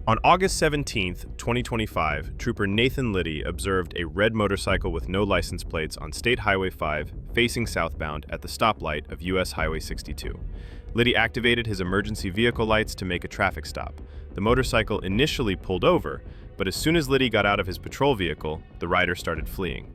On August 17, 2025, Trooper Nathan Liddy observed a red motorcycle with no license plates on State Highway 5 facing southbound at the stoplight of US Highway 62. Liddy activated his emergency vehicle lights to make a traffic stop. The motorcycle initially pulled over, but as soon as Liddy got out of his patrol vehicle, the rider started fleeing.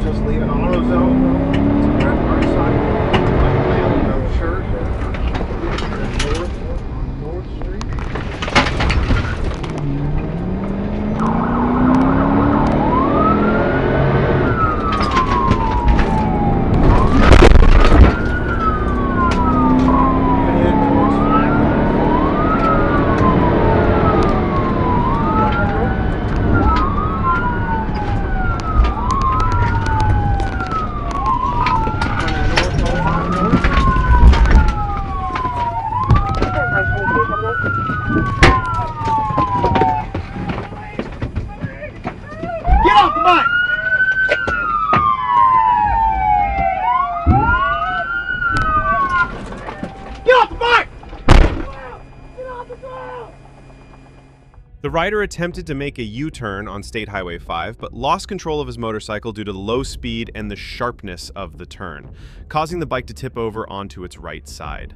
Just leave an auto zone. Grab the right side. No shirt. North Street. Head towards Get off the bike! Get off the bike! Get off the ground! The rider attempted to make a U-turn on State Highway 5, but lost control of his motorcycle due to the low speed and the sharpness of the turn, causing the bike to tip over onto its right side.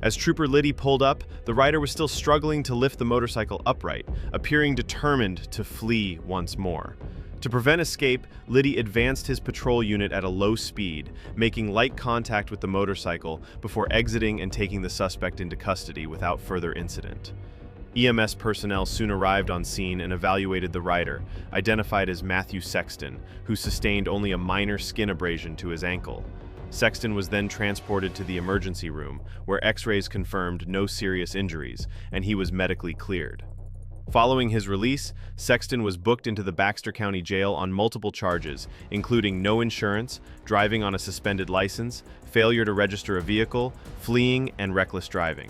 As Trooper Liddy pulled up, the rider was still struggling to lift the motorcycle upright, appearing determined to flee once more. To prevent escape, Liddy advanced his patrol unit at a low speed, making light contact with the motorcycle before exiting and taking the suspect into custody without further incident. EMS personnel soon arrived on scene and evaluated the rider, identified as Matthew Sexton, who sustained only a minor skin abrasion to his ankle. Sexton was then transported to the emergency room, where X-rays confirmed no serious injuries, and he was medically cleared. Following his release, Sexton was booked into the Baxter County Jail on multiple charges, including no insurance, driving on a suspended license, failure to register a vehicle, fleeing, and reckless driving.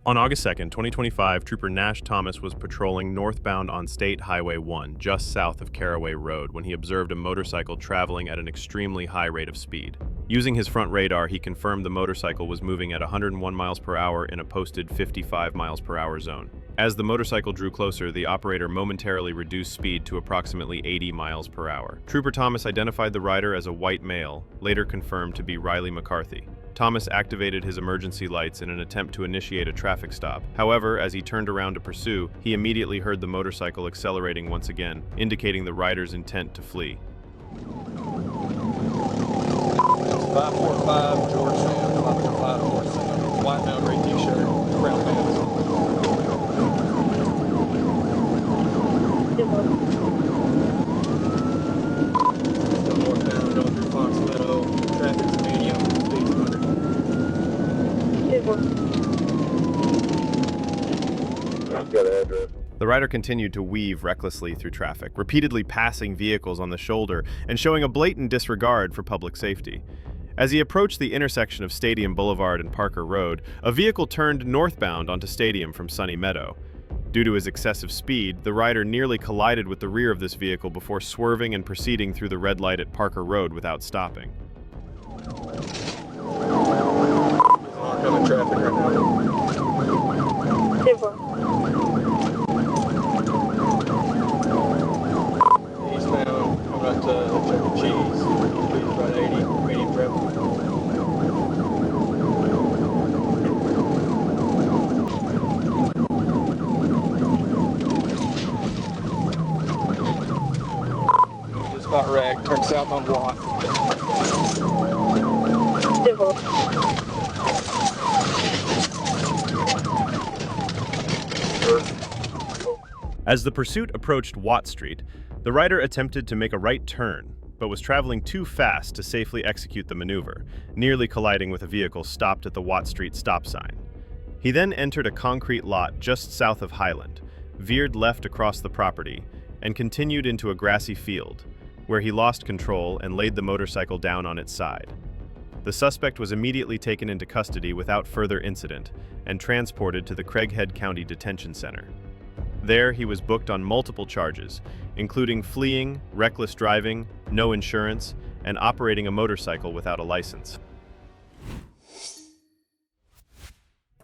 On August 2, 2025, Trooper Nash Thomas was patrolling northbound on State Highway 1, just south of Caraway Road, when he observed a motorcycle traveling at an extremely high rate of speed. Using his front radar, he confirmed the motorcycle was moving at 101 miles per hour in a posted 55 miles per hour zone. As the motorcycle drew closer, the operator momentarily reduced speed to approximately 80 miles per hour. Trooper Thomas identified the rider as a white male, later confirmed to be Riley McCarthy. Thomas activated his emergency lights in an attempt to initiate a traffic stop. However, as he turned around to pursue, he immediately heard the motorcycle accelerating once again, indicating the rider's intent to flee. 545 George Sam, 545 Sam. White male, gray t-shirt, brown pants. Still northbound, going through Fox Meadow. Traffic's medium, speed's 100. Got an address. The rider continued to weave recklessly through traffic, repeatedly passing vehicles on the shoulder and showing a blatant disregard for public safety. As he approached the intersection of Stadium Boulevard and Parker Road, a vehicle turned northbound onto Stadium from Sunny Meadow. Due to his excessive speed, the rider nearly collided with the rear of this vehicle before swerving and proceeding through the red light at Parker Road without stopping. Oncoming traffic right now. Eastbound, coming up to Chuck E. Cheese. Speed's about 80, medium traffic. Just about wrecked. Turn south on Block. As the pursuit approached Watt Street, the rider attempted to make a right turn, but was traveling too fast to safely execute the maneuver, nearly colliding with a vehicle stopped at the Watt Street stop sign. He then entered a concrete lot just south of Highland, veered left across the property, and continued into a grassy field, where he lost control and laid the motorcycle down on its side. The suspect was immediately taken into custody without further incident and transported to the Craighead County Detention Center. There, he was booked on multiple charges, including fleeing, reckless driving, no insurance, and operating a motorcycle without a license.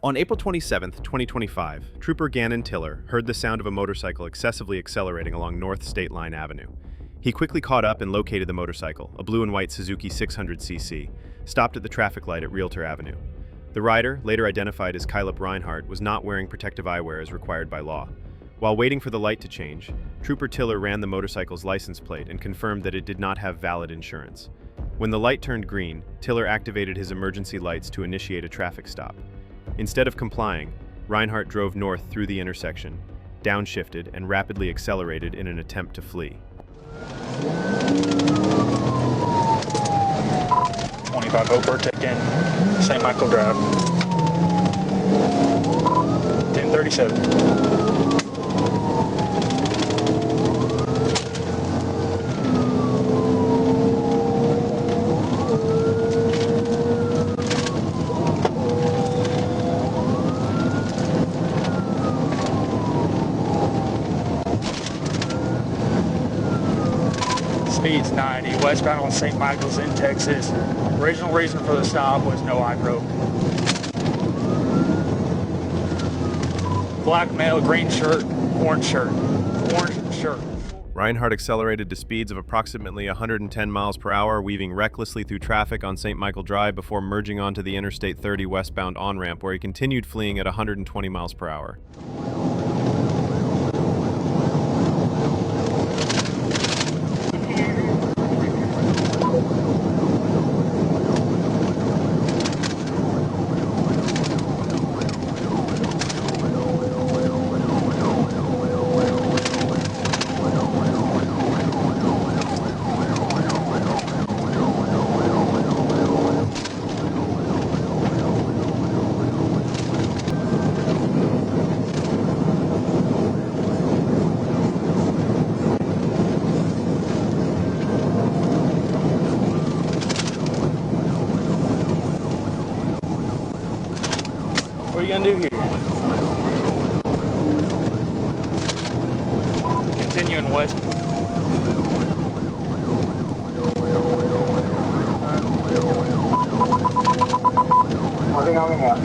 On April 27, 2025, Trooper Gannon Tiller heard the sound of a motorcycle excessively accelerating along North State Line Avenue. He quickly caught up and located the motorcycle, a blue and white Suzuki 600cc, stopped at the traffic light at Realtor Avenue. The rider, later identified as Kylop Reinhardt, was not wearing protective eyewear as required by law. While waiting for the light to change, Trooper Tiller ran the motorcycle's license plate and confirmed that it did not have valid insurance. When the light turned green, Tiller activated his emergency lights to initiate a traffic stop. Instead of complying, Reinhardt drove north through the intersection, downshifted, and rapidly accelerated in an attempt to flee. 25 Oper, taking St. Michael Drive. 1037. Speed's 90, westbound on St. Michael's in Texas. Original reason for the stop was no eye probe. Black male, green shirt, orange shirt. Orange shirt. Reinhardt accelerated to speeds of approximately 110 miles per hour, weaving recklessly through traffic on St. Michael Drive before merging onto the Interstate 30 westbound on-ramp, where he continued fleeing at 120 miles per hour. What are you gonna do here? Continuing west. Nothing on the map.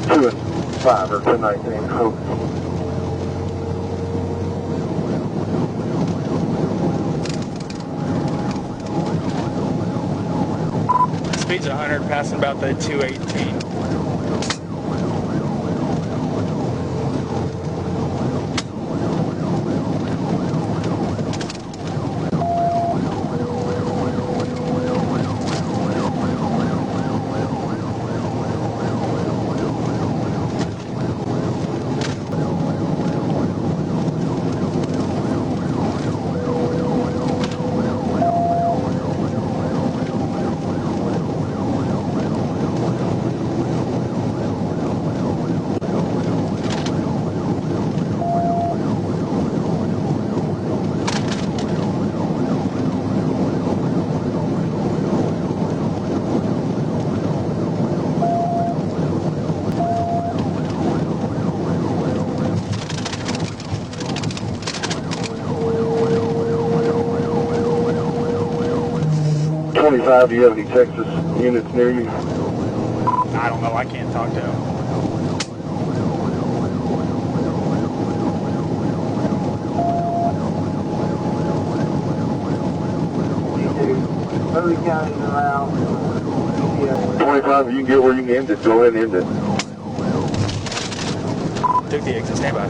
Two and 5 or 1019. Hope. Speed's 100, passing about the 218. Do you have any Texas units near you? I don't know, I can't talk to him. Early counties around. 25, you can get where you can end it. Go ahead and end it. Took the exit, stand by.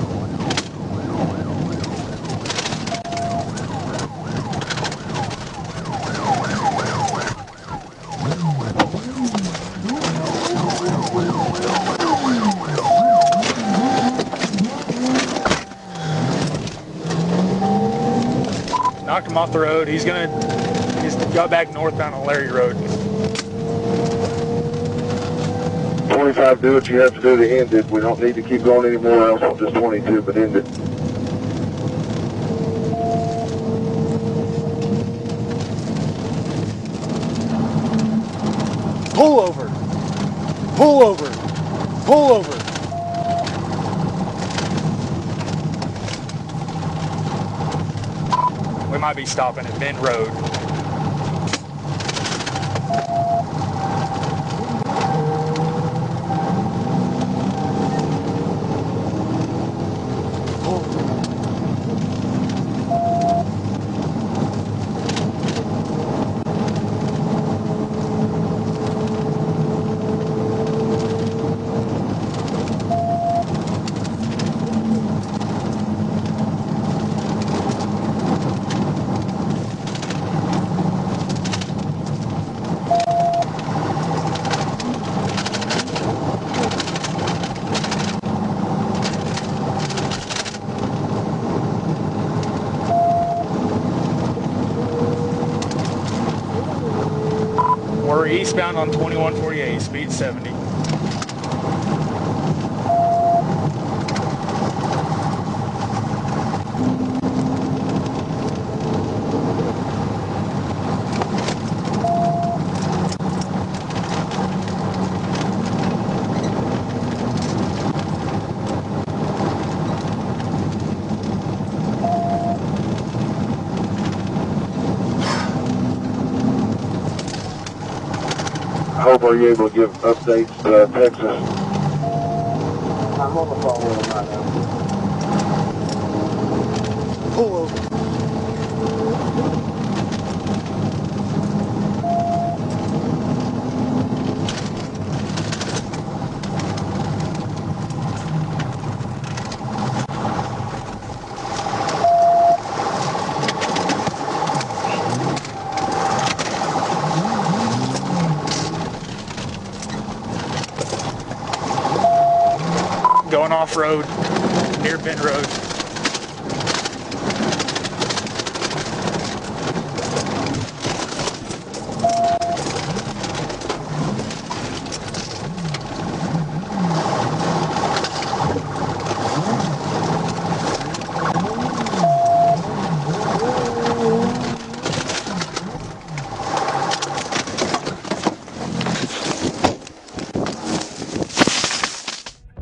Knocked him off the road. He's got back northbound on Larry Road. 25, do what you have to do to end it. We don't need to keep going anymore else on just 22, but end it. Pull over. Pull over. Pull over. We might be stopping at Bend Road. We're eastbound on 2148, speed 70. I hope are you able to give updates to Texas? I'm on the phone with him right now. Pull over. Going off-road near Bend Road.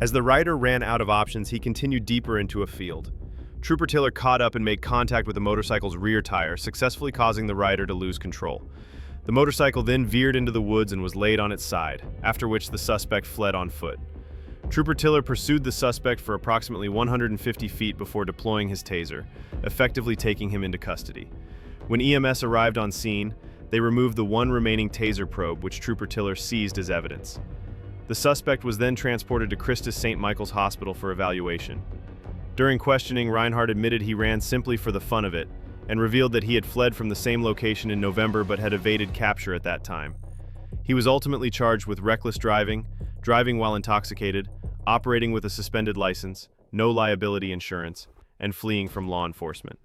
As the rider ran out of options, he continued deeper into a field. Trooper Tiller caught up and made contact with the motorcycle's rear tire, successfully causing the rider to lose control. The motorcycle then veered into the woods and was laid on its side, after which the suspect fled on foot. Trooper Tiller pursued the suspect for approximately 150 feet before deploying his taser, effectively taking him into custody. When EMS arrived on scene, they removed the one remaining taser probe, which Trooper Tiller seized as evidence. The suspect was then transported to Christus St. Michael's Hospital for evaluation. During questioning, Reinhardt admitted he ran simply for the fun of it and revealed that he had fled from the same location in November but had evaded capture at that time. He was ultimately charged with reckless driving, driving while intoxicated, operating with a suspended license, no liability insurance, and fleeing from law enforcement.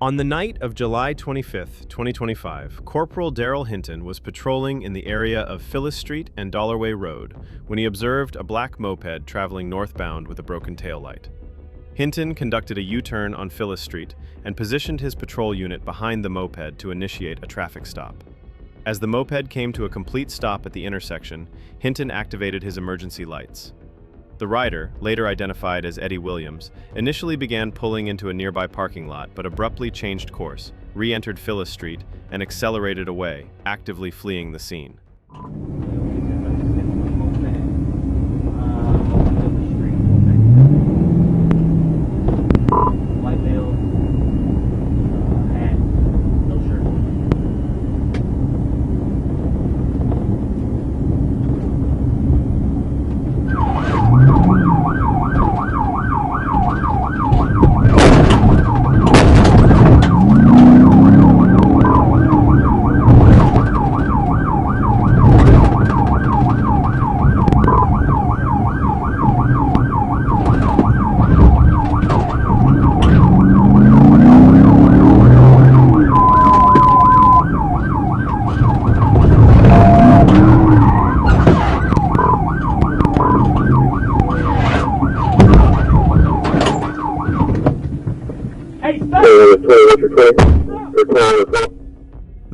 On the night of July 25, 2025, Corporal Daryl Hinton was patrolling in the area of Phyllis Street and Dollarway Road when he observed a black moped traveling northbound with a broken taillight. Hinton conducted a U-turn on Phyllis Street and positioned his patrol unit behind the moped to initiate a traffic stop. As the moped came to a complete stop at the intersection, Hinton activated his emergency lights. The rider, later identified as Eddie Williams, initially began pulling into a nearby parking lot but abruptly changed course, re-entered Phyllis Street, and accelerated away, actively fleeing the scene.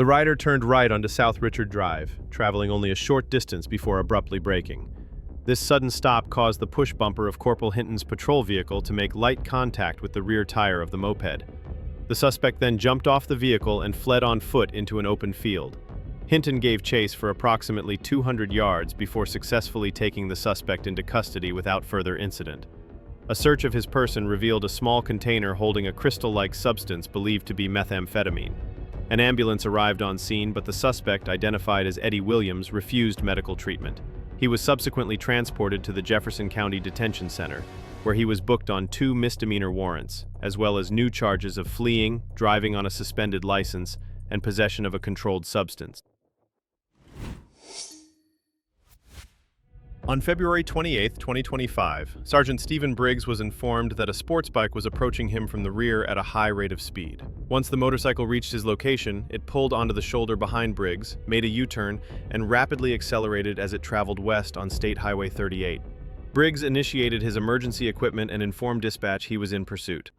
The rider turned right onto South Richard Drive, traveling only a short distance before abruptly braking. This sudden stop caused the push bumper of Corporal Hinton's patrol vehicle to make light contact with the rear tire of the moped. The suspect then jumped off the vehicle and fled on foot into an open field. Hinton gave chase for approximately 200 yards before successfully taking the suspect into custody without further incident. A search of his person revealed a small container holding a crystal-like substance believed to be methamphetamine. An ambulance arrived on scene, but the suspect, identified as Eddie Williams, refused medical treatment. He was subsequently transported to the Jefferson County Detention Center, where he was booked on 2 misdemeanor warrants, as well as new charges of fleeing, driving on a suspended license, and possession of a controlled substance. On February 28, 2025, Sergeant Stephen Briggs was informed that a sports bike was approaching him from the rear at a high rate of speed. Once the motorcycle reached his location, it pulled onto the shoulder behind Briggs, made a U-turn, and rapidly accelerated as it traveled west on State Highway 38. Briggs initiated his emergency equipment and informed dispatch he was in pursuit.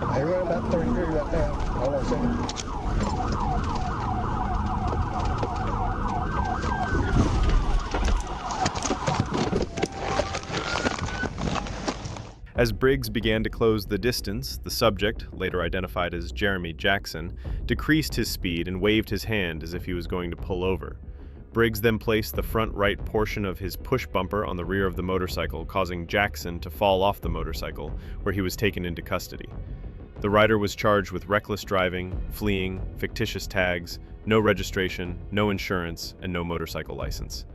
I run about 33 right now. Hold on a second. As Briggs began to close the distance, the subject, later identified as Jeremy Jackson, decreased his speed and waved his hand as if he was going to pull over. Briggs then placed the front right portion of his push bumper on the rear of the motorcycle, causing Jackson to fall off the motorcycle, where he was taken into custody. The rider was charged with reckless driving, fleeing, fictitious tags, no registration, no insurance, and no motorcycle license.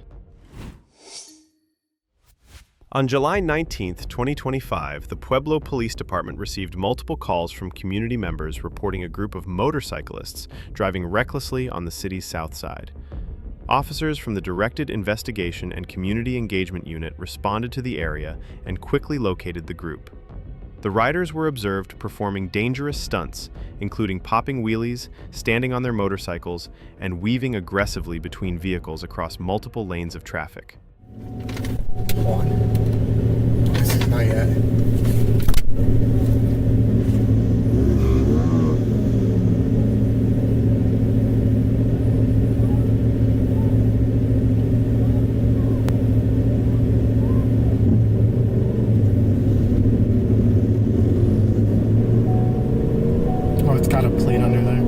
On July 19, 2025, the Pueblo Police Department received multiple calls from community members reporting a group of motorcyclists driving recklessly on the city's south side. Officers from the Directed Investigation and Community Engagement Unit responded to the area and quickly located the group. The riders were observed performing dangerous stunts, including popping wheelies, standing on their motorcycles, and weaving aggressively between vehicles across multiple lanes of traffic. This is not yet. Oh, it's got a plate under there.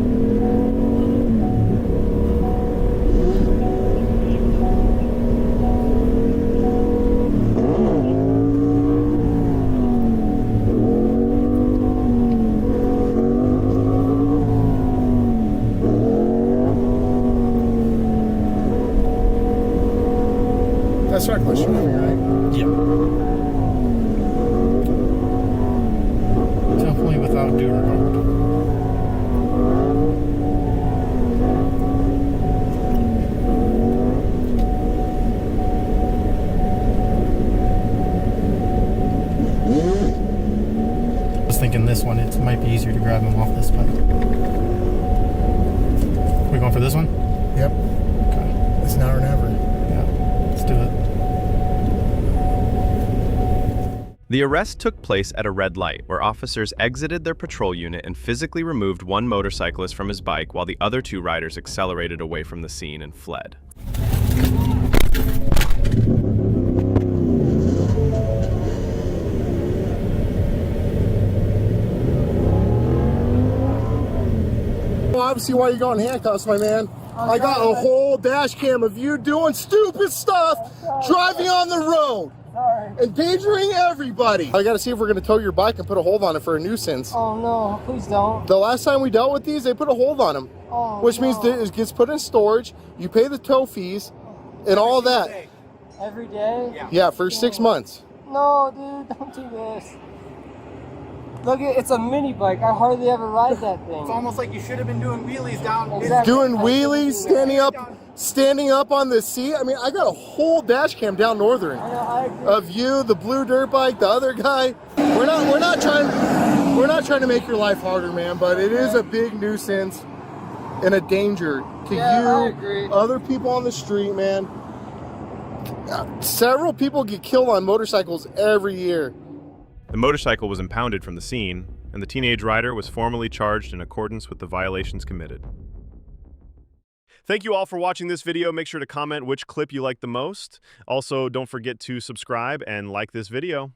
That's reckless driving, right? Yeah. Definitely without due regard. I was thinking this one, it might be easier to grab him off this bike. We going for this one? Yep. Okay. It's now or never. Yeah. Let's do it. The arrest took place at a red light, where officers exited their patrol unit and physically removed one motorcyclist from his bike while the other 2 riders accelerated away from the scene and fled. Well, obviously why you got in handcuffs, my man. I got a whole dash cam of you doing stupid stuff, driving on the road, endangering everybody. I gotta see if we're gonna tow your bike and put a hold on it for a nuisance. Oh no, please don't. The last time we dealt with these, they put a hold on them, which means that it gets put in storage, you pay the tow fees, and all that. Every day? Yeah, for 6 months. No, dude, don't do this. Look, it's a mini bike. I hardly ever ride that thing. It's almost like you should have been doing wheelies down. Exactly. Doing wheelies, standing up on the seat. I mean, I got a whole dash cam down Northern I agree. of you, the blue dirt bike, the other guy. We're not trying to make your life harder, man, but it is a big nuisance and a danger to I you, agree. other people on the street, man. Several people get killed on motorcycles every year. The motorcycle was impounded from the scene, and the teenage rider was formally charged in accordance with the violations committed. Thank you all for watching this video. Make sure to comment which clip you like the most. Also, don't forget to subscribe and like this video.